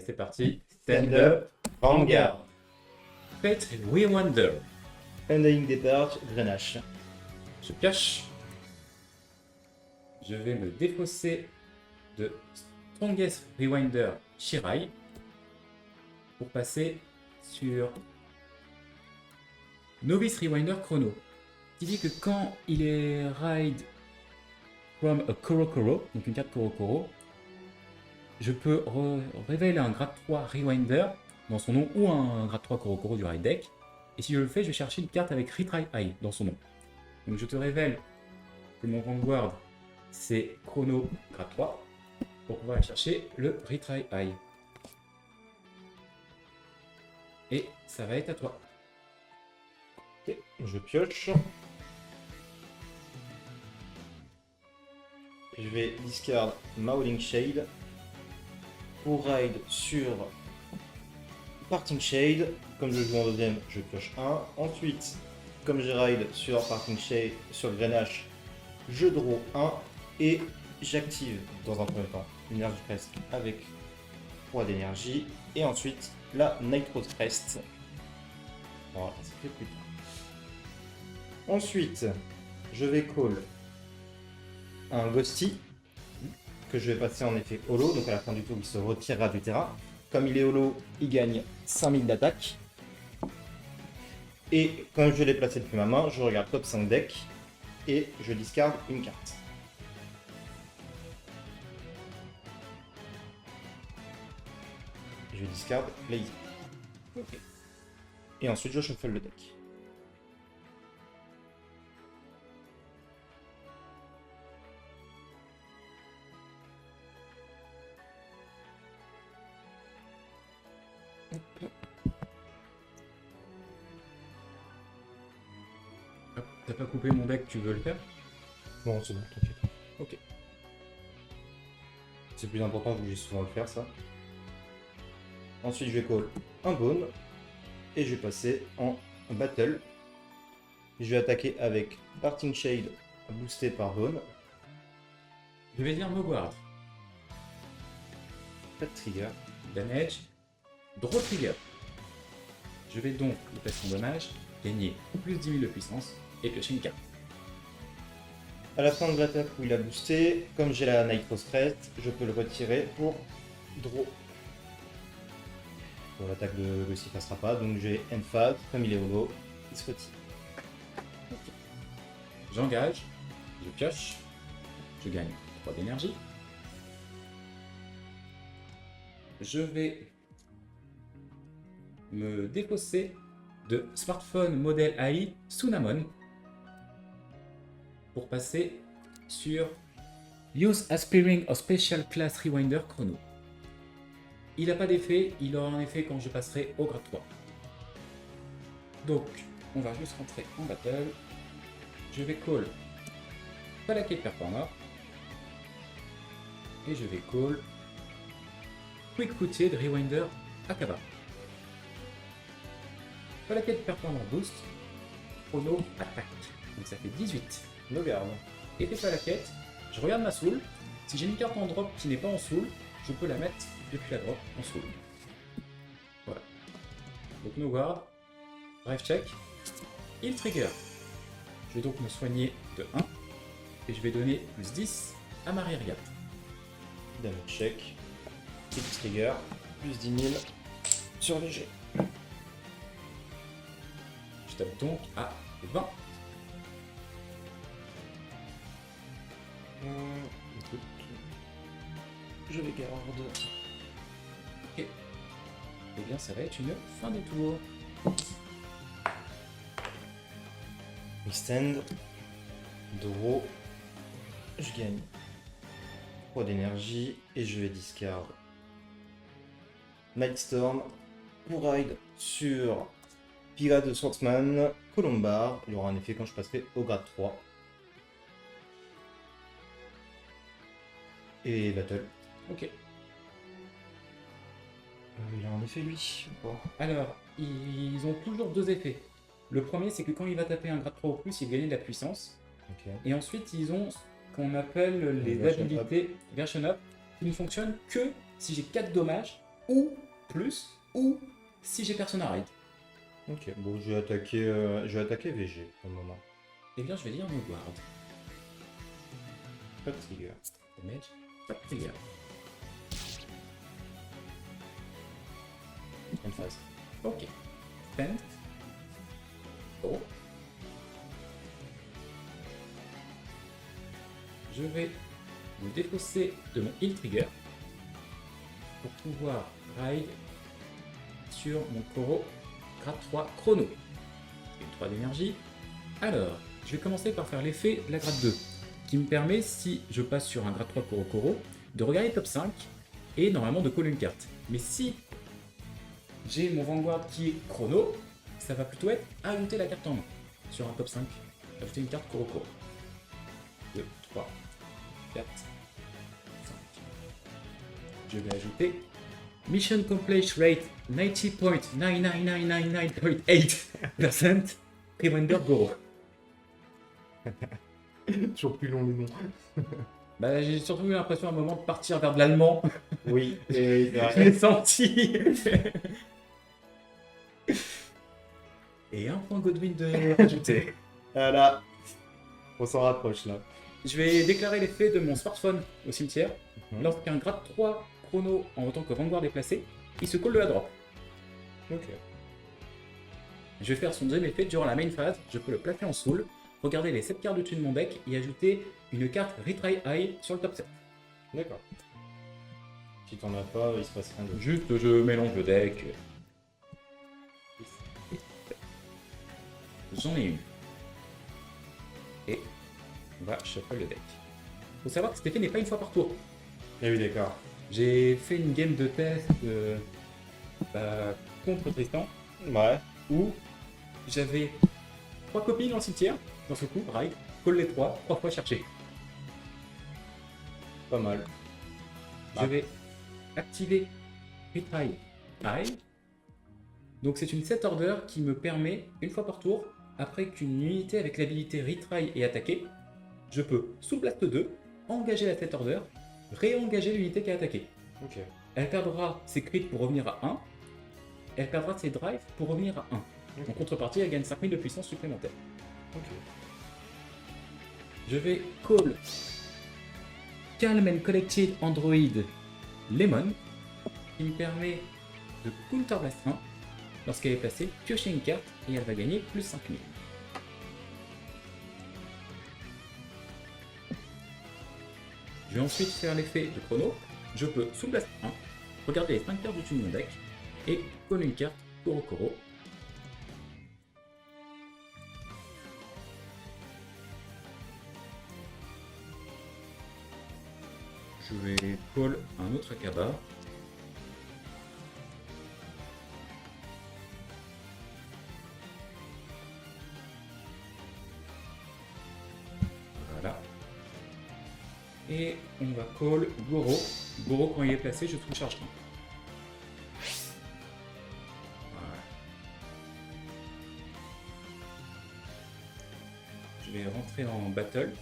c'est parti. Stand up, Vanguard. Fate Rewinder. Undying Depart, Grenache. Je pioche. Je vais me défausser de Strongest Rewinder Shirai pour passer sur Novice Rewinder Chrono, qui dit que quand il est ride from a Korokoro, donc une carte Korokoro, je peux révéler un grade 3 Rewinder dans son nom ou un grade 3 Korokoro du ride deck. Et si je le fais, je vais chercher une carte avec Retry High dans son nom. Donc je te révèle que mon Vanguard c'est Chrono grade 3 pour pouvoir aller chercher le Retry High. Et ça va être à toi. Ok, je pioche. Je vais discard Mauling Shade pour ride sur Parting Shade. Comme je joue en deuxième, je pioche 1. Ensuite, comme je ride sur Parting Shade, sur Grenache, je draw 1 et j'active dans un premier temps l'énergie crest avec 3 d'énergie. Et ensuite, la Nitro Crest. Voilà, ça fait plus tard. Ensuite, je vais call un Ghosty que je vais passer en effet holo. Donc à la fin du tour, il se retirera du terrain. Comme il est holo, il gagne 5000 d'attaque. Et comme je l'ai placé depuis ma main, je regarde top 5 deck et je discard une carte. Je discard Lazy. Ok. Et ensuite, je shuffle le deck. T'as pas coupé mon deck, tu veux le faire? Bon, c'est bon, t'inquiète. Ok. C'est plus important vu que j'ai souvent le faire ça. Ensuite, je vais call un Bone et je vais passer en Battle. Je vais attaquer avec Parting Shade boosté par Bone. Je vais dire Mogward. Pas de trigger. Damage. Draw Trigger. Je vais donc lui passer son dommage, gagner plus 10 000 de puissance et piocher une carte. À la fin de l'attaque où il a boosté, comme j'ai la Nitro Crest, je peux le retirer pour draw. Bon, l'attaque de Ghosty passera pas, donc j'ai Enfad, comme il est holo, il se retire. J'engage, je pioche, je gagne 3 d'énergie. Je vais me défausser de smartphone modèle AI Sunamon pour passer sur Use Aspiring a Special Class Rewinder Chrono. Il n'a pas d'effet, il aura un effet quand je passerai au grade 3. Donc, on va juste rentrer en battle. Je vais call Palakate Performer. Et je vais call Quick Footed Rewinder Akaba. Palakate Performer Boost. Chrono attaque. Donc ça fait 18. Me garde. Effet Palakate, je regarde ma soul. Si j'ai une carte en drop qui n'est pas en soul, je peux la mettre depuis la drop en soul. Voilà. Donc no guard. Bref check. Il trigger. Je vais donc me soigner de 1 et je vais donner plus 10 à ma rearguard. Damage check. Kick trigger. Plus 10 000 sur léger. Je tape donc à 20. Écoute, je les garde. Ok. Eh bien ça va être une fin de tour. Extend. Draw. Je gagne 3 d'énergie et je vais discard Nightstorm pour ride sur Pirate de Swordsman, Colombar. Il aura un effet quand je passerai au grade 3. Et Battle. Ok. Il a un effet lui. Bon. Alors, ils ont toujours deux effets. Le premier, c'est que quand il va taper un grade 3 ou plus, il gagne de la puissance. Ok. Et ensuite, ils ont ce qu'on appelle les Version habilités Version Up, qui ne fonctionnent que si j'ai 4 dommages ou plus, ou si j'ai Persona Ride. Ok, bon, je vais attaquer VG pour le moment. Eh bien, je vais lire mon guard. Pas de trigger. Damage, pas de trigger. Une phase. Ok. Spend. Oh. Je vais me défausser de mon heal trigger pour pouvoir ride sur mon Koro grade 3 chrono. Une 3 d'énergie. Alors, je vais commencer par faire l'effet de la grade 2, qui me permet, si je passe sur un grade 3 Koro Koro, de regarder top 5 et normalement de call une carte. Mais si j'ai mon Vanguard qui est chrono, ça va plutôt être ajouter la carte en main sur un top 5. Ajouter une carte Koro Koro. 2, 3, 4, 5. Je vais ajouter Mission Completion Rate 90.99999.8% Reminder Goro. Toujours plus long le nom. Bah, j'ai surtout eu l'impression à un moment de partir vers de l'allemand. Oui, et Je l'ai senti. Et un point Godwin de rajouter. voilà. On s'en rapproche là. Je vais déclarer l'effet de mon smartphone au cimetière. Mhm. Lorsqu'un grade 3 chrono en autant que Vanguard est placé, il se colle de la drop. Ok. Je vais faire son deuxième effet durant la main phase. Je peux le placer en soul, regarder les 7 cartes au-dessus de mon deck et ajouter une carte Retry High sur le top 7. D'accord. Si t'en as pas, il se passe rien d'autre. Juste, je mélange le deck. J'en ai une. Et on va shuffle le deck. Faut savoir que cet effet n'est pas une fois par tour. Ah oui, d'accord. J'ai fait une game de test contre Tristan Ouais. où j'avais 3 copines dans le cimetière. Dans ce coup, ride, call les 3 fois chercher. Pas mal. Je vais activer Retry High. Donc c'est une set order qui me permet, une fois par tour, après qu'une unité avec l'habilité Retry est attaquée, je peux, sous Blast 2, engager la set order, réengager l'unité qui a attaqué. Ok. Elle perdra ses crits pour revenir à 1, elle perdra ses drives pour revenir à 1. En contrepartie, elle gagne 5000 de puissance supplémentaire. Ok. Je vais call Calm and Collected Android Lemon, qui me permet de Counter Blast 1. Lorsqu'elle est placée, piocher une carte et elle va gagner plus 5000. Je vais ensuite faire l'effet de chrono. Je peux sous Blast 1, regarder les 5 cartes du-dessus de mon deck et coller une carte Koro Koro. Je vais call un autre Akaba. Voilà. Et on va call Goro. Goro, quand il est placé, je trouve charge 1. Voilà. Je vais rentrer en battle.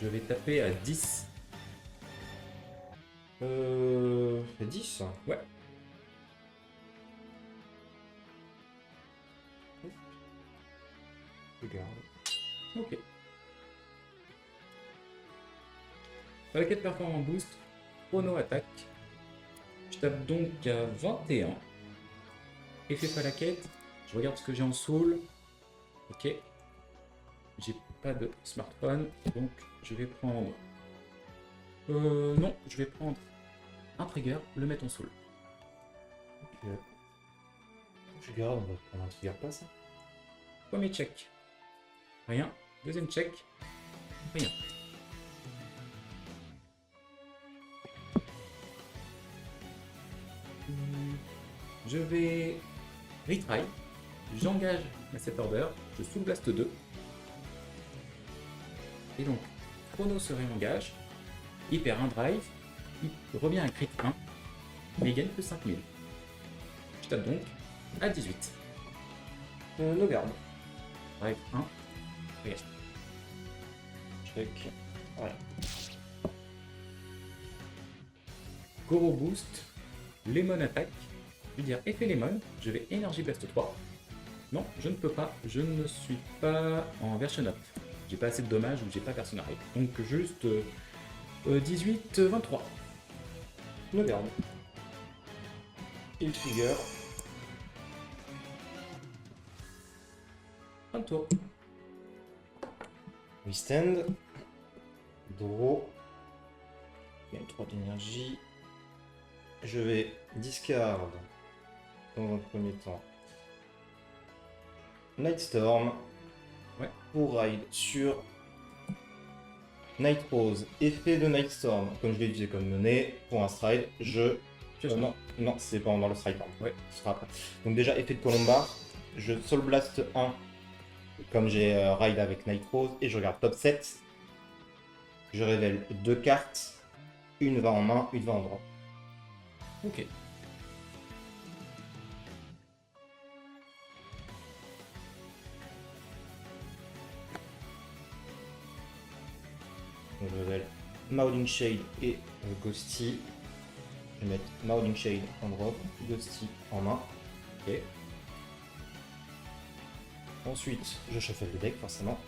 Je vais taper à 10. 10. Ouais. Regarde. Ok. Plaquette performant boost, chrono attaque. Je tape donc à 21. Effet plaquette. Je regarde ce que j'ai en soul. Ok. J'ai pas de smartphone, donc je vais prendre. Non, je vais prendre un trigger, le mettre en soul. Ok. Je garde, on va prendre un trigger pas ça. Premier check. Rien. Deuxième check. Rien. Je vais retry. J'engage ma set order. Je sous blast 2. Et donc, chrono se réengage. Il perd un drive. Il revient à crit 1. Mais il gagne que 5000. Je tape donc à 18. No garde. Drive 1. Rien. Check. Voilà. Goro boost. Lemon attaque. Je vais dire effet Lemon. Je vais Energy Blast 3. Non, je ne peux pas. Je ne suis pas en version up. J'ai pas assez de dommages ou j'ai pas personnalisé. Donc juste 18, 23. Me garde. Il trigger. Fin de tour. We stand. Draw. Il y a 3 d'énergie. Je vais discard dans un premier temps Nightstorm. Ouais. Pour ride sur Night Rose. Effet de Nightstorm. Comme je l'ai utilisé comme monnaie, pour un stride, non, c'est pas dans le stride, pardon. Ouais. Ce sera après. Donc déjà, effet de Colombar. Je Soul Blast 1. Comme j'ai ride avec Night Rose. Et je regarde top 7. Je révèle 2 cartes. Une va en main, une va en drop. Ok. Donc je révèle Mauling Shade et Ghosty. Je vais mettre Mauling Shade en drop, Ghosty en main. Ok. Ensuite, je shuffle le deck forcément.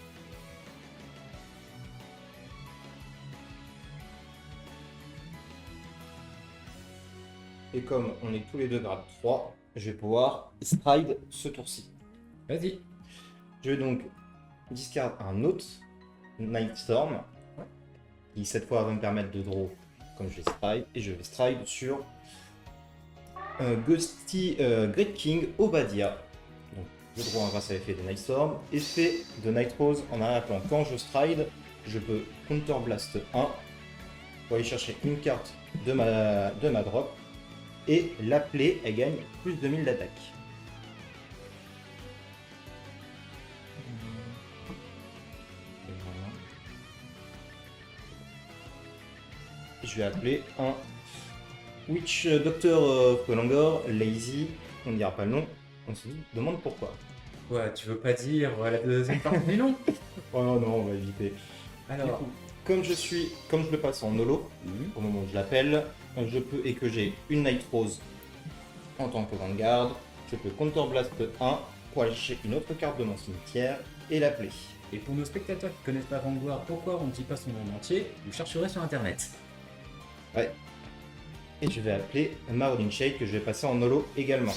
Et comme on est tous les deux grade 3, je vais pouvoir stride ce tour-ci. Vas-y. Je vais donc discard un autre Nightstorm, qui cette fois va me permettre de draw comme je vais stride, et je vais stride sur Ghosty Great King Obadiah. Donc je draw grâce à l'effet de Nightstorm, effet de Night Rose en arrière-plan. Quand je stride, je peux Counter Blast 1 pour aller chercher une carte de ma drop, et l'appeler, elle gagne plus de 1000 d'attaque. Je vais appeler un Witch Doctor Prolongor, Lazy, on ne dira pas le nom, on se demande pourquoi. Quoi, tu veux pas dire la deuxième partie du nom? Oh non, on va éviter. Alors, Du coup, comme je le passe en holo, mhm. au moment où je l'appelle, je peux, et que j'ai une Night Rose en tant que Vanguard, je peux Counter Blast 1 pour aller chercher une autre carte de mon cimetière et l'appeler. Et pour nos spectateurs qui connaissent pas Vanguard, pourquoi on ne dit pas son nom entier? Vous chercherez sur internet. Et je vais appeler Marauding Shade que je vais passer en holo également.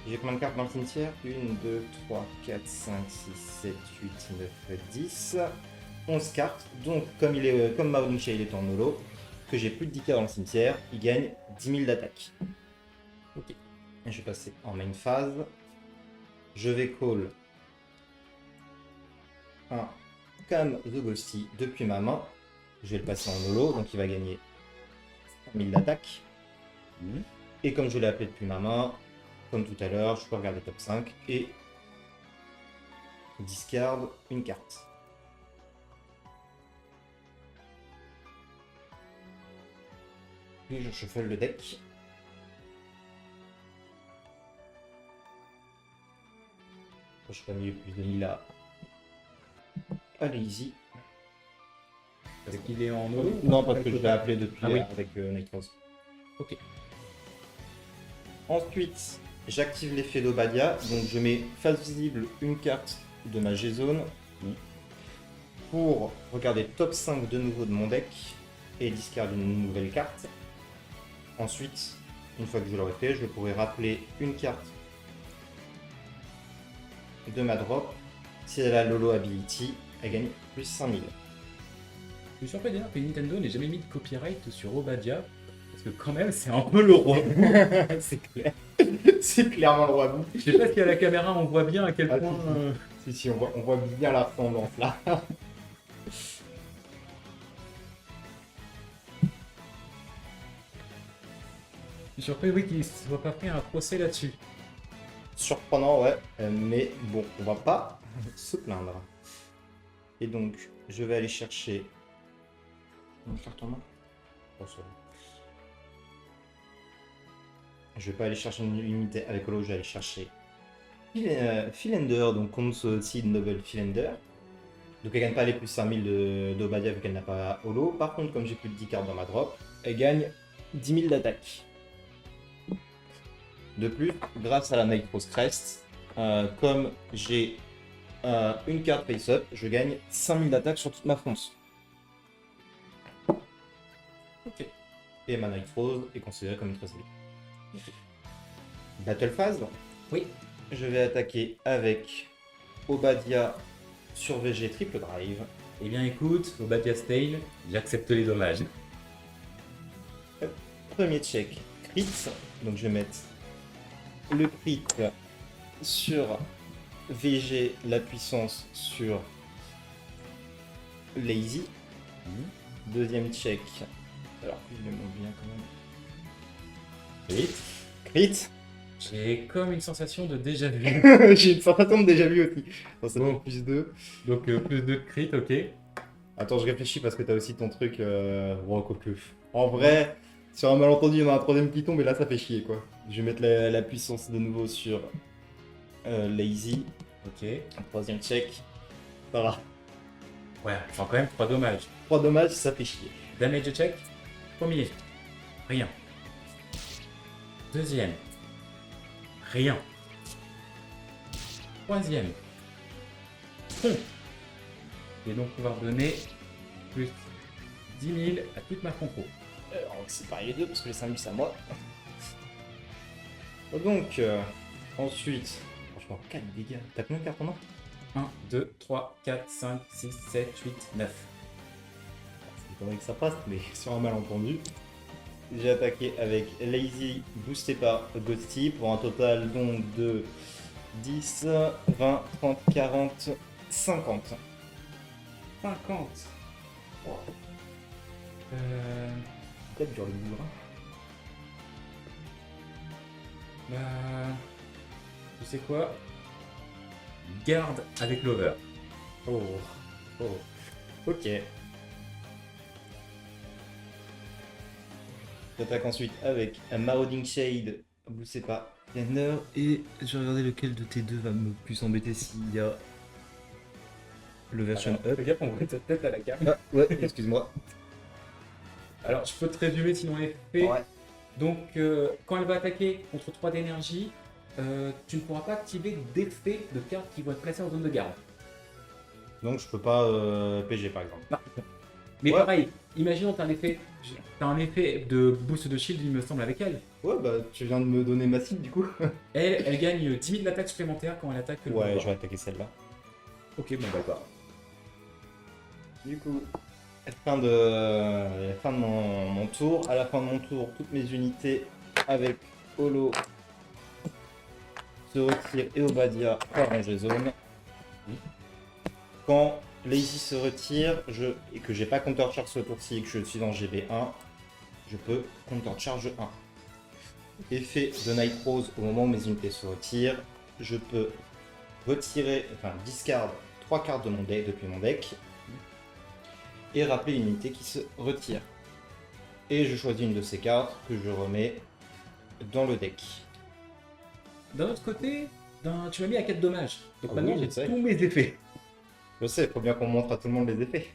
J'ai combien de cartes dans le cimetière? 1, 2, 3, 4, 5, 6, 7, 8, 9, 10, 11 cartes. Donc comme Marauding Shade est en holo, que j'ai plus de 10 cartes dans le cimetière, il gagne 10 000 d'attaque. Ok. Et je vais passer en main phase. Je vais call un Cam the Ghosty depuis ma main. Je vais le passer en holo, donc il va gagner 1000 d'attaque. Mhm. Et comme je l'ai appelé depuis ma main, comme tout à l'heure, je peux regarder top 5 et discard une carte. Puis je shuffle le deck. Je peux mis plus de 1000 là. Allez-y. Parce qu'il est en holo? Non, parce que je l'ai appelé depuis Ah oui. avec Night Rose. Ok. Ensuite, j'active l'effet d'Obadiah, donc je mets face visible une carte de ma G-Zone pour regarder top 5 de nouveau de mon deck et discard une nouvelle carte. Ensuite, une fois que je l'aurai fait, je pourrai rappeler une carte de ma drop. Si elle a Lolo Ability, elle gagne plus 5000. Je suis surpris d'ailleurs que Nintendo n'ait jamais mis de copyright sur Obadiah. Parce que quand même, c'est un peu le roi. C'est clair. C'est clairement le roi bout. Je sais pas si à la caméra on voit bien à quel Ah, point... si, on voit bien la ressemblance là. Je suis surpris, oui, qu'il ne soit pas pris un procès là-dessus. Surprenant, ouais, mais bon, on va pas se plaindre. Et donc, je vais aller chercher une carte en main. Oh, ça va. Je vais pas aller chercher une unité avec Holo, je vais aller chercher Philander, donc contre Seed Noble Philander. Donc elle gagne pas les plus 5000 d'Obadiah vu qu'elle n'a pas Holo. Par contre, comme j'ai plus de 10 cartes dans ma drop, elle gagne 10 000 d'attaque. De plus, grâce à la Nightcross Crest, comme j'ai une carte face-up, je gagne 5000 d'attaque sur toute ma fronce. Ok. Et ma Nightcross est considérée comme une très solide. Battle phase. Oui. Je vais attaquer avec Obadiah sur VG triple drive. Eh bien écoute, au Batia Stale, j'accepte les dommages. Premier check, crit. Donc je vais mettre le crit sur VG, la puissance sur Lazy. Deuxième check. Alors que je le montre bien quand même. Crit. Crit. J'ai comme une sensation de déjà vu. J'ai une sensation de déjà vu aussi. Bon, ça Bon. fait plus 2. Donc plus 2 de crit, ok. Attends, je réfléchis parce que t'as aussi ton truc. En vrai, sur un malentendu, il y en a un troisième qui tombe et là ça fait chier quoi. Je vais mettre la puissance de nouveau sur Lazy. Ok. Troisième check. Ça va. Ouais, je prends quand même 3 dommages. 3 dommages, ça fait chier. Damage check. Premier. Rien. Deuxième. Rien. Troisième. Fond. Et donc pouvoir donner plus 10 000 à toute ma conco. On va séparer les deux parce que les 5000 c'est à moi. Donc, ensuite, franchement, 4 dégâts. T'as combien de cartes en main? 1, 2, 3, 4, 5, 6, 7, 8, 9. C'est étonnant que ça passe, mais sur un malentendu. J'ai attaqué avec Lazy boosté par Ghosty pour un total donc de 10, 20, 30, 40, 50. 50. Peut-être dur le livre. Bah, tu sais quoi? Garde avec l'over. Oh. Ok. J'attaque ensuite avec un Marauding Shade boosté par Tanner. Et je vais regarder lequel de tes deux va me plus embêter s'il y a le version up. Fais gaffe, on voit ta tête à la carte. Ah, ouais, excuse-moi. Alors, je peux te résumer sinon les faits. Ouais. Donc, quand elle va attaquer contre 3 d'énergie, tu ne pourras pas activer d'effet de cartes qui vont être placées en zone de garde. Donc je peux pas PG par exemple. Mais Ouais. pareil, imaginons que t'as un effet de boost de shield, il me semble, avec elle. Ouais, bah tu viens de me donner ma cible du coup. Elle gagne 10 000 d'attaque supplémentaire quand elle attaque le Ouais, pouvoir. je vais attaquer celle-là. Ok, bon d'accord. Du coup, fin de mon tour. À la fin de mon tour, toutes mes unités avec Holo se retirent et Obadiah par ranger zone. Quand Lazy se retire et que j'ai pas counter charge ce tour-ci et que je suis en GB1, je peux counter charge 1. Effet de Nightcross au moment où mes unités se retirent, je peux retirer, discard 3 cartes de mon deck depuis mon deck et rappeler une unité qui se retire. Et je choisis une de ces cartes que je remets dans le deck. D'un autre côté, tu m'as mis à 4 dommages. Donc Ah maintenant oui, j'ai je sais. tous mes effets. Je sais, il faut bien qu'on montre à tout le monde les effets.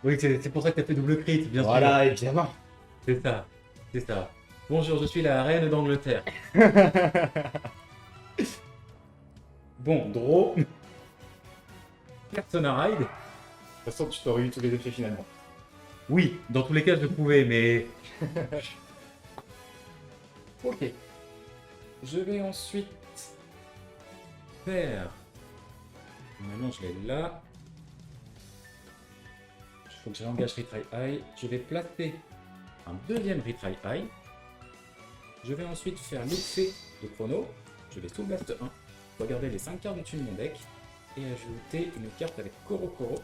Oui, c'est pour ça que t'as fait double crit, bien sûr. Voilà, évidemment. C'est ça, c'est ça. Bonjour, je suis la reine d'Angleterre. Bon, draw. Persona Ride. De toute façon, tu t'aurais eu tous les effets finalement. Oui, dans tous les cas, je pouvais, mais... Ok. Je vais ensuite faire... Maintenant, je l'ai là. Il faut que je réengage Retry High. Je vais placer un deuxième Retry High. Je vais ensuite faire l'effet de chrono. Je vais Soul Blast 1. Regarder les 5 cartes dessus de mon deck. Et ajouter une carte avec Koro Koro.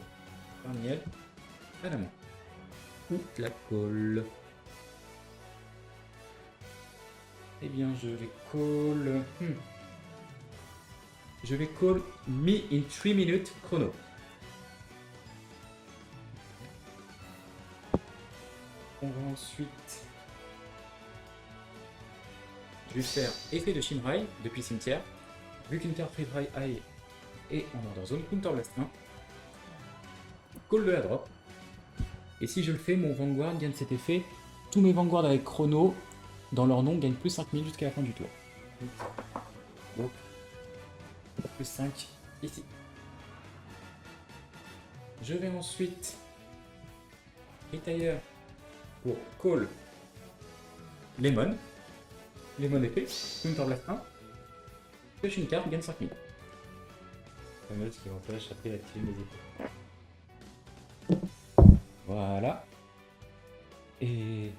Parmi elles, à la main. Ou la colle. Eh bien, je vais call... Je vais call me in 3 minutes chrono. On va ensuite... Je vais faire effet de Shimrai depuis cimetière. Vu qu'une carte Retry High est en order zone, Counter Blast 1. Call de la drop. Et si je le fais, mon Vanguard gagne cet effet. Tous mes Vanguards avec chrono, dans leur nom, gagnent plus 5000 jusqu'à la fin du tour. Donc, plus 5 ici. Je vais ensuite retire pour call Lemon. Lemon épée, Counterblast 1. Pêche une carte, gagne 5000. Fameux qui m'empêche après d'activer mes épées. Voilà. Et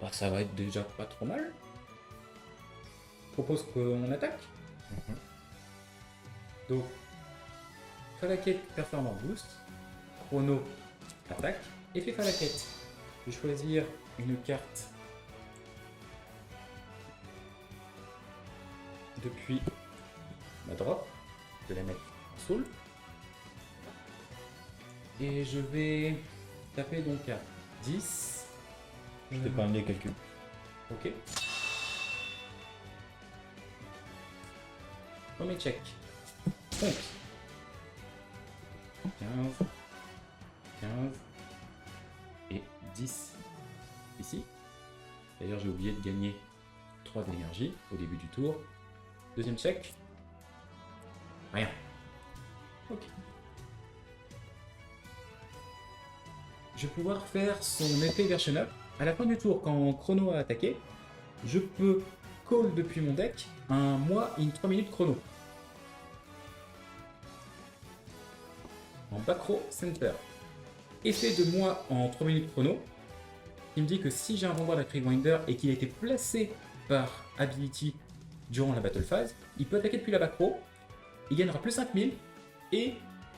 bah, ça va être déjà pas trop mal. Je propose qu'on attaque. Donc, Falaket Performance Boost, Chrono attaque, effet Falaket. Je vais choisir une carte depuis ma drop, je vais la mettre en soul. Et je vais taper donc à 10. Je t'ai pas amené les calculs. Ok. Premier check. Compte. 15. 15. Et 10. Ici. D'ailleurs, j'ai oublié de gagner 3 d'énergie au début du tour. Deuxième check. Rien. Ok. Je vais pouvoir faire son épée version up. À la fin du tour, quand Chrono a attaqué, je peux call depuis mon deck un moi in 3 minutes chrono. En back row center. Effet de moi en 3 minutes chrono. Il me dit que si j'ai un Vanguard Rewinder et qu'il a été placé par Ability durant la battle phase, il peut attaquer depuis la back row, il gagnera plus 5000 et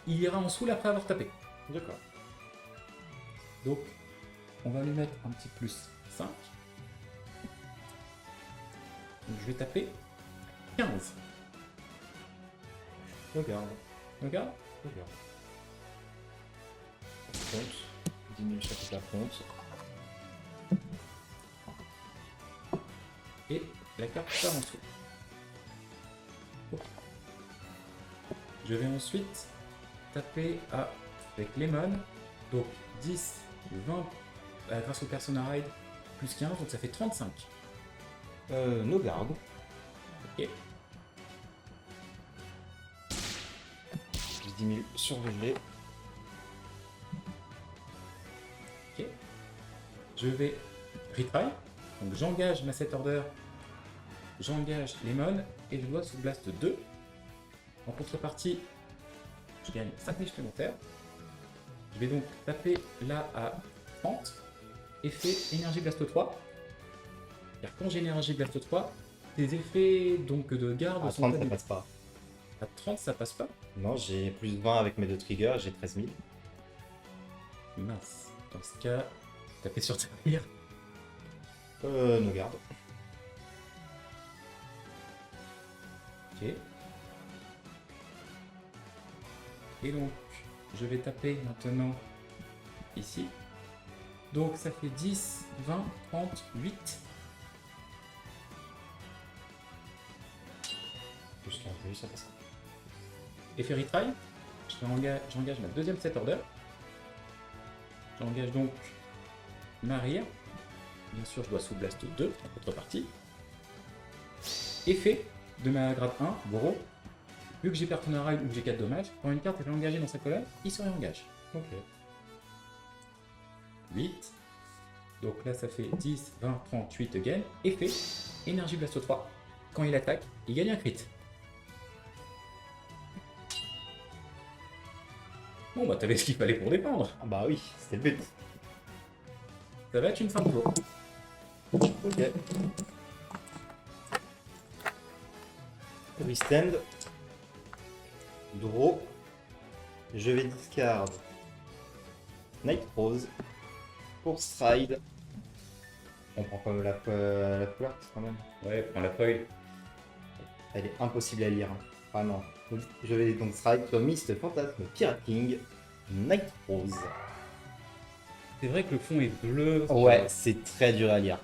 il ira en soul après avoir tapé. D'accord. Donc, on va lui mettre un petit plus 5. Donc, je vais taper 15. Regarde. Regarde. Regarde. Compte. Diminue chaque la compte. Et la carte part en dessous. Ok. Je vais ensuite taper avec Lemon. Donc 10, 20 grâce au Persona Ride, plus 15, donc ça fait 35. Nos gardes. Ok. Plus 10 000 surgelés. Ok. Je vais retry. Donc j'engage ma set order. J'engage Lemon et je dois sous blast 2. En contrepartie, je gagne 5000 supplémentaires. Je vais donc taper là à 30. Effet énergie blast 3. Car quand j'ai énergie blast 3, les effets donc de garde À sont 30, ça annulés. passe pas. À 30, ça passe pas. Non, j'ai plus 20 avec mes deux triggers, j'ai 13 000. Mince. Dans ce cas, taper sur tir. Nos gardes. Ok. Et donc, je vais taper maintenant ici. Donc ça fait 10, 20, 30, 8. Plus 15, oui, ça passe. Effet retry. J'engage ma deuxième set order. J'engage donc ma rear. Bien sûr, je dois sous blast 2 en contrepartie. Effet de ma grade 1, gros. Vu que j'ai Persona Ride ou que j'ai 4 dommages, quand une carte est engagée dans sa colonne, il se réengage. Ok. 8. Donc là, ça fait 10, 20, 30, 8 again. Effet, énergie blast 3. Quand il attaque, il gagne un crit. Bon, bah t'avais ce qu'il fallait pour défendre. Ah bah oui, c'était le but. Ça va être une fin de tour. Ok. Restand. Draw. Je vais discard Night Rose pour Stride. On prend pas la couleur quand même. Ouais, prends la feuille. Elle est impossible à lire. Ah non. Je vais donc Stride sur Mist Fantasme Pirate King Night Rose. C'est vrai que le fond est bleu. Ouais, c'est très dur à lire.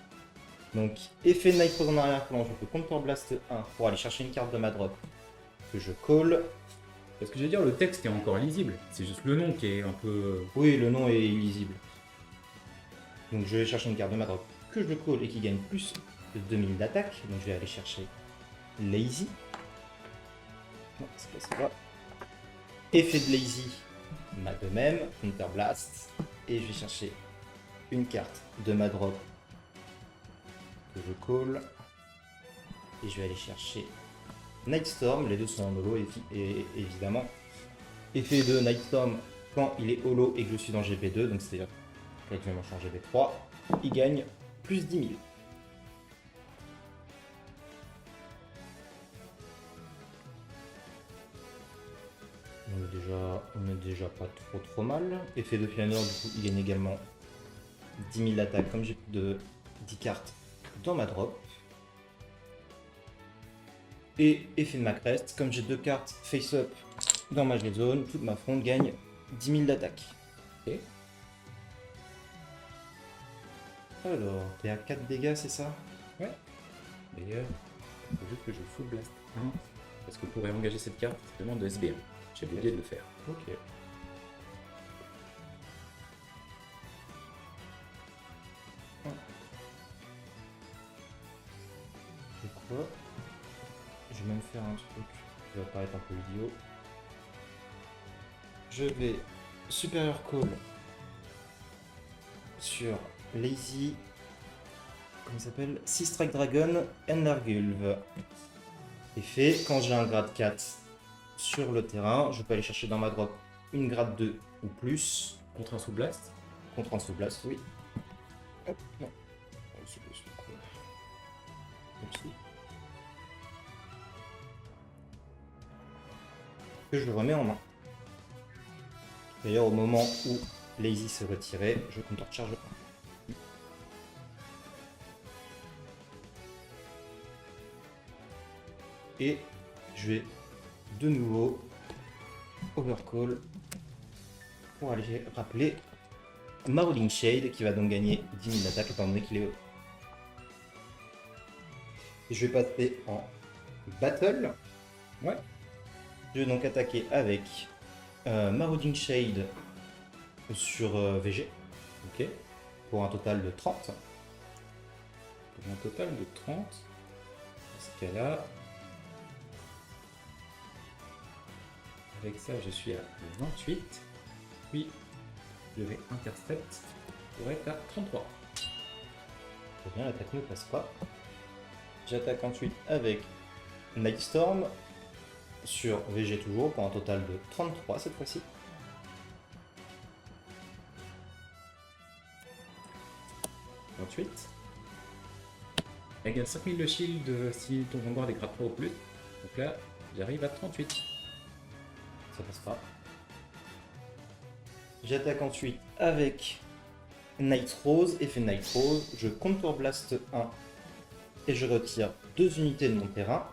Donc, effet de Night Rose en arrière-plan, je peux Counter Blast 1 pour aller chercher une carte de ma drop que je call. Parce que je veux dire, le texte est encore lisible. C'est juste le nom qui est un peu. Oui, le nom est illisible. Donc, je vais chercher une carte de ma drop que je call et qui gagne plus de 2000 d'attaque. Donc je vais aller chercher Lazy. Non, c'est pas ça. Effet de Lazy, ma de même, Counter Blast. Et je vais chercher une carte de ma drop que je call. Et je vais aller chercher Nightstorm. Les deux sont en holo, et évidemment. Effet de Nightstorm quand il est holo et que je suis dans GP2, donc c'est-à-dire qu'actuellement je suis en GP3, il gagne plus 10 000. On est déjà pas trop mal. Effet de Pianeur, du coup, il gagne également 10 000 d'attaque, comme j'ai plus de 10 cartes dans ma drop. Et effet de Macrest, comme j'ai 2 cartes face-up dans ma zone, toute ma fronde gagne 10 000 d'attaque. Ok. Alors, t'es à 4 dégâts, c'est ça? Ouais. D'ailleurs, il faut juste que je full blast 1. Parce que pour réengager cette carte, c'est demande de SB1. J'ai oublié de le faire. Ok. C'est quoi? Je vais même faire un truc qui va paraître un peu idiot. Je vais Superior Call sur Lazy. Comment il s'appelle? 6 Strike Dragon Enlargulve. Effet, quand j'ai un grade 4 sur le terrain, je peux aller chercher dans ma drop une grade 2 ou plus. Contre un sous blast. Contre un sous blast, oui. Hop, non. Que je le remets en main. D'ailleurs, au moment où Lazy se retirait, je counter charge 1. Et je vais de nouveau overcall pour aller rappeler Marauding Shade qui va donc gagner 10 000 d'attaque étant donné qu'il est haut. Et je vais passer en battle. Ouais. Je vais donc attaquer avec Marauding Shade sur VG. Ok. Pour un total de 30. Pour un total de 30. Dans ce cas-là, avec ça, je suis à 28. Puis, je vais intercept pour être à 33. Très bien, l'attaque ne passe pas. J'attaque ensuite avec Nightstorm sur VG toujours pour un total de 33 cette fois-ci. Égale 5000 de shield si ton Vanguard est grade 3 ou plus. Donc là, j'arrive à 38. Ça passe pas. J'attaque ensuite avec Night Rose, effet Night Rose, je Counter Blast 1 et je retire 2 unités de mon terrain.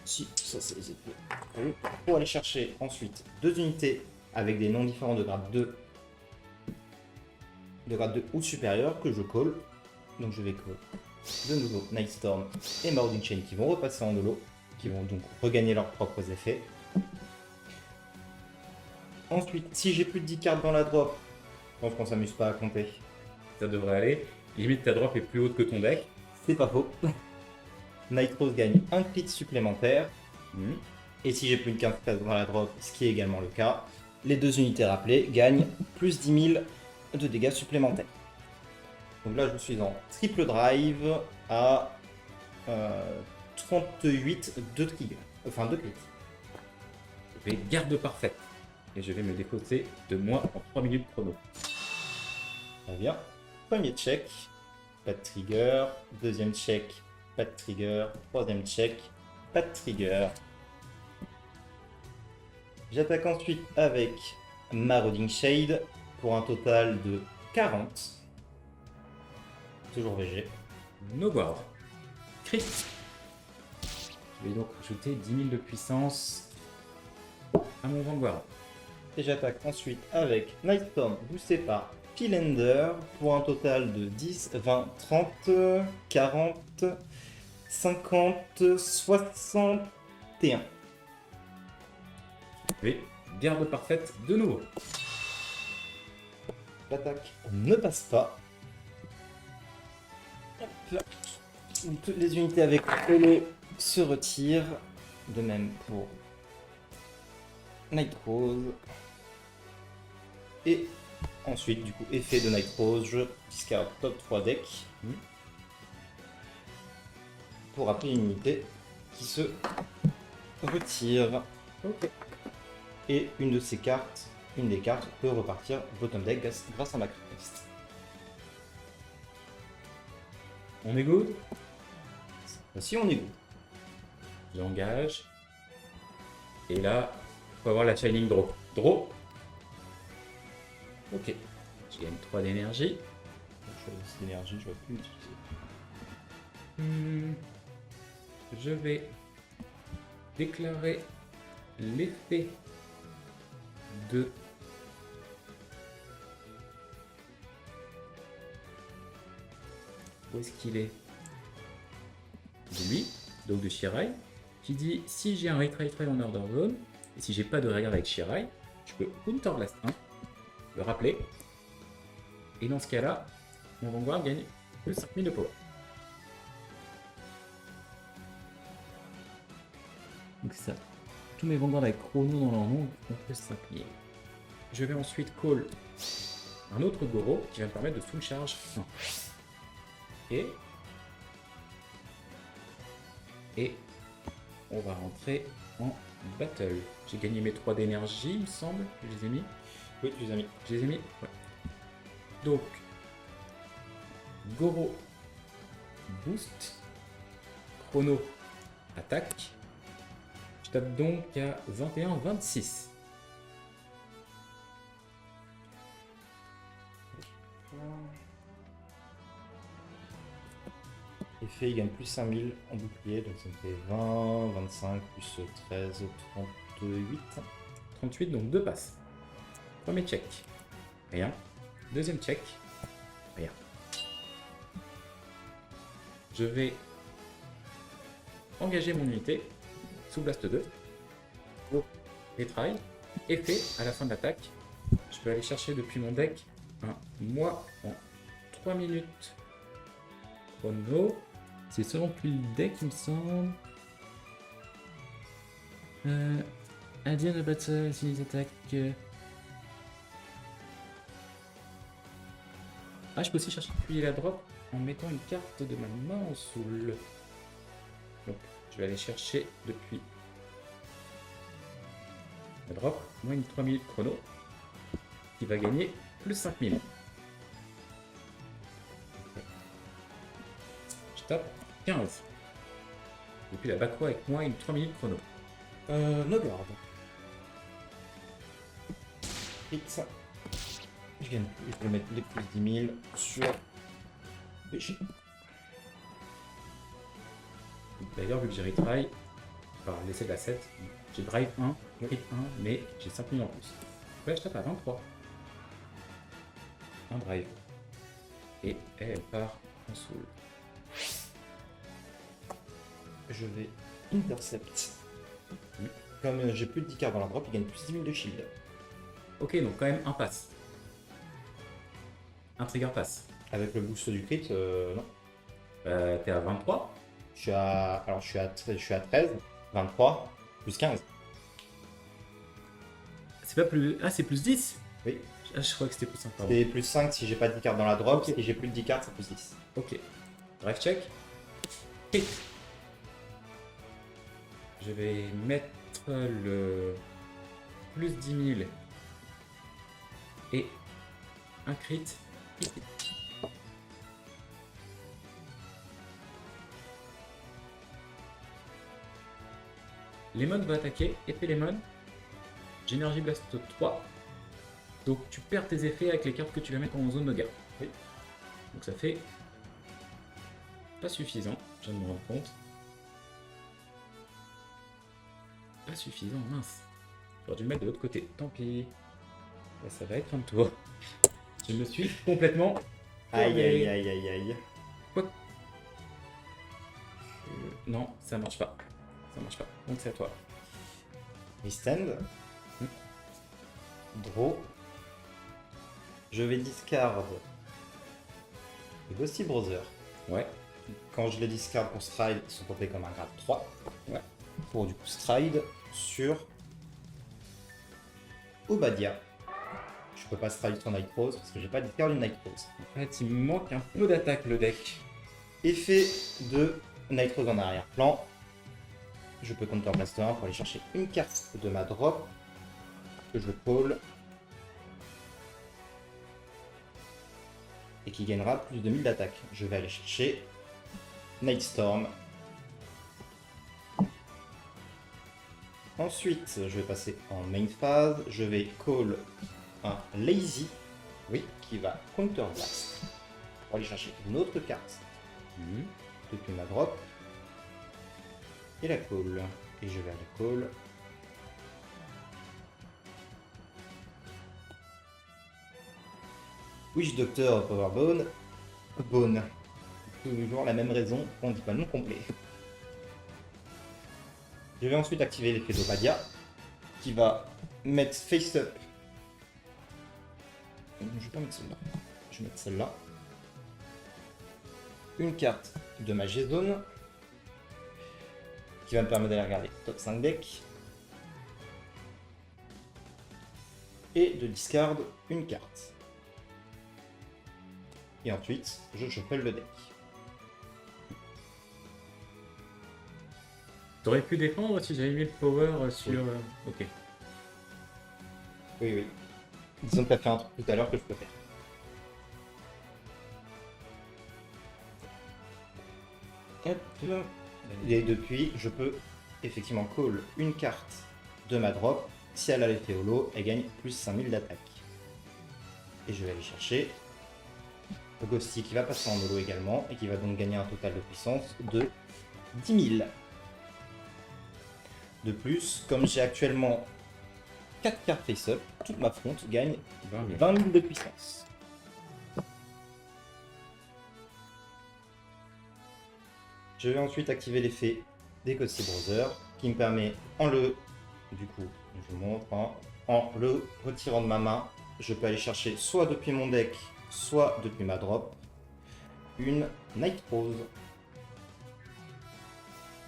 Si, ça c'est les effets. Pour aller chercher ensuite 2 unités avec des noms différents de grade 2 ou supérieur que je call. Donc je vais call de nouveau Nightstorm et Marauding Chain qui vont repasser en holo, qui vont donc regagner leurs propres effets. Ensuite, si j'ai plus de 10 cartes dans la drop, je pense qu'on s'amuse pas à compter. Ça devrait aller. Limite, ta drop est plus haute que ton deck. C'est pas faux. Night Rose gagne un crit supplémentaire. Et si j'ai plus de 15 cartes dans la drop, ce qui est également le cas, les 2 unités rappelées gagnent plus 10 000 de dégâts supplémentaires. Donc là, je suis en triple drive à 38 de trigger. Enfin, de crit. Je vais garde parfaite. Et je vais me défausser de moi en 3 minutes chrono. Très bien. Premier check, pas de trigger. Deuxième check, pas de trigger. Troisième check, pas de trigger. J'attaque ensuite avec Marauding Shade pour un total de 40. Toujours VG. No guard. Crit. Je vais donc ajouter 10 000 de puissance à mon Vanguard. Et j'attaque ensuite avec Nightstorm boosté par Pillender pour un total de 10, 20, 30, 40, 50, 61. Je vais garde parfaite de nouveau. L'attaque ne passe pas. Hop là. Toutes les unités avec Holo se retirent. De même pour Night Rose. Et ensuite, du coup, effet de Night Rose, je discard top 3 deck. Pour après une unité qui se retire. Ok. Et une de ces cartes, une des cartes peut repartir bottom deck grâce à ma carte. On est good. Si on est good. J'engage. Et là, faut avoir la Shining Draw. Draw. Ok. Je gagne 3 d'énergie. Je choisis l'énergie, je ne vais plus l'utiliser. Je vais déclarer l'effet de où est-ce qu'il est de lui, donc de Shirai, qui dit si j'ai un retry en order zone et si j'ai pas de regard avec Shirai, je peux counterblast 1, le rappeler, et dans ce cas-là, mon Vanguard gagne plus 5000 de power. Donc c'est ça. Tous mes Vanguards avec chrono dans leur nom ont plus 5000. Je vais ensuite call un autre Goro qui va me permettre de full charge 1. Et on va rentrer en battle. J'ai gagné mes 3 d'énergie, il me semble. Je les ai mis. Oui, tu les as mis. Je les ai mis. Ouais. Donc, Goro boost. Chrono attaque. Je tape donc à 21-26. Effet, il gagne plus 5000 en bouclier, donc ça me fait 20, 25, plus 13, 38. 38, donc 2 passes. Premier check. Rien. Deuxième check. Rien. Je vais engager mon unité sous Blast 2. Oh. Retry. Effet, à la fin de l'attaque, je peux aller chercher depuis mon deck un moi en 3 minutes. Chrono. C'est seulement plus le deck, il me semble. Adien de battle, si ils attaquent. Ah, je peux aussi chercher depuis la drop en mettant une carte de ma main en soul. Donc, je vais aller chercher depuis la drop, moins une 3 minutes chrono, qui va gagner plus 5000. Je tape 15. Et puis la back row avec moi une 3 minutes chrono. No guard. Hit. Je gagne plus, je vais mettre les plus 10 000 sur BG. D'ailleurs, vu que j'ai retry, je vais laisser de la 7. J'ai drive 1, hit 1, mais j'ai 5000 en plus. Ouais, je tape à 23. Un drive. Et elle part en soul. Je vais intercept. Comme j'ai plus de 10 cartes dans la drop, il gagne plus 10 000 de shield. Ok, donc quand même un pass. Un trigger pass. Avec le boost du crit, non. T'es à 23. Je suis à 13, 23, plus 15. C'est pas plus. Ah, c'est plus 10. Oui. Ah, je crois que c'était plus 5. Pardon. C'est plus 5 si j'ai pas de 10 cartes dans la drop, Ok. et j'ai plus de 10 cartes, c'est plus 10. Ok. Drive check. Hit. Je vais mettre le plus 10 000 et un crit. Ici. Lemon va attaquer, épée Lemon. J'énergie blast 3. Donc tu perds tes effets avec les cartes que tu vas mettre en zone de garde. Oui. Donc ça fait pas suffisant, je viens de me rendre compte. Pas suffisant, mince. J'aurais dû le mettre de l'autre côté, tant pis. Là, ça va être un tour. Je me suis complètement... Aïe aïe aïe aïe aïe. Non, ça marche pas. Ça marche pas. Donc c'est à toi. Restand. Draw. Je vais discard Ghosty Brother. Ouais. Quand je les discard pour stride, ils sont comptés comme un grade 3. Ouais. Pour du coup stride sur Obadiah. Je peux pas stride sur Night Rose parce que j'ai pas discard une Night Rose. En fait, il me manque un peu d'attaque le deck. Effet de Night Rose en arrière-plan. Je peux counterblast 1 pour aller chercher une carte de ma drop que je call et qui gagnera plus de 1000 d'attaque. Je vais aller chercher Nightstorm. Ensuite, je vais passer en main phase. Je vais call un Lazy, oui, qui va counterblast pour aller chercher une autre carte depuis ma drop et la call. Et je vais aller call Witch Doctor Powerbone. Bone. Toujours la même raison, on ne dit pas le nom complet. Je vais ensuite activer l'effet d'Obadiah qui va mettre face up. Je vais pas mettre celle-là. Je vais mettre celle-là. Une carte de ma G-Zone qui va me permettre d'aller regarder top 5 deck et de discard une carte. Et ensuite, je shuffle le deck. T'aurais pu défendre si j'avais mis le power sur... Oui. Ok. Oui, oui. Disons que tu as fait un truc tout à l'heure que je peux faire. Hop. Et depuis, je peux effectivement call une carte de ma drop. Si elle a l'effet holo, elle gagne plus 5000 d'attaque. Et je vais aller chercher le Ghosty qui va passer en holo également et qui va donc gagner un total de puissance de 10 000. De plus, comme j'ai actuellement 4 cartes face-up, toute ma fronte gagne 20 000 de puissance. Je vais ensuite activer l'effet des Ghosty Brothers qui me permet, en le montre, en le retirant de ma main, je peux aller chercher soit depuis mon deck, soit depuis ma drop, une Night Rose.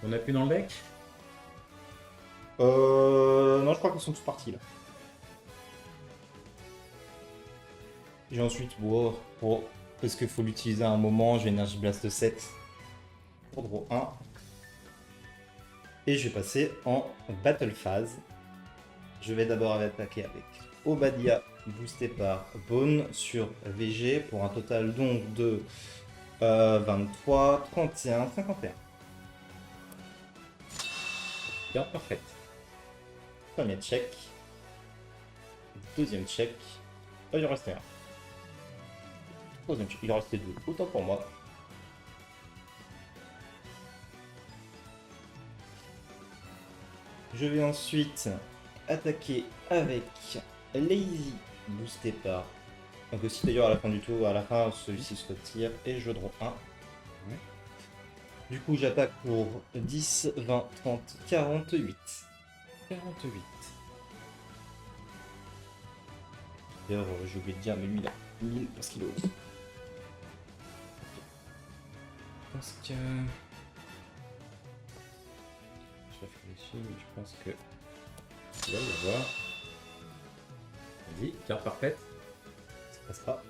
On a plus dans le deck? Non, je crois qu'ils sont tous partis là. J'ai ensuite, parce qu'il faut l'utiliser à un moment, je vais Energy Blast 7 pour draw 1. Et je vais passer en Battle Phase. Je vais d'abord attaquer avec Obadiah boosté par Bone sur VG pour un total donc de 23, 31, 51. Bien, parfait. Premier check. Deuxième check. Oh, il en restait un. Troisième check. Il en restait deux. Autant pour moi. Je vais ensuite attaquer avec Lazy boosté par. Donc aussi d'ailleurs à la fin du tour, à la fin celui-ci se retire et je draw 1. Du coup j'attaque pour 10, 20, 30, 48. 48. D'ailleurs j'ai oublié de dire mais lui il a 1000 parce qu'il est haut. Je pense que... Je réfléchis, mais je pense que... Tu vas le voir. Vas-y, carte parfaite. Ça passera.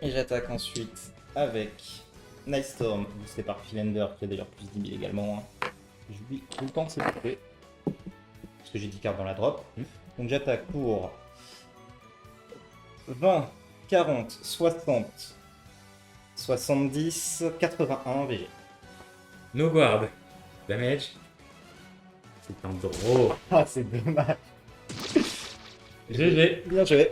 Et j'attaque ensuite avec Nightstorm, boosté par Philander, qui a d'ailleurs plus 10 000 également. J'oublie tout le temps que c'est fait. Parce que j'ai 10 cartes dans la drop. Donc j'attaque pour 20, 40, 60, 70, 81 VG. No guard. Damage. C'est un draw. Ah, c'est dommage. GG. Bien joué.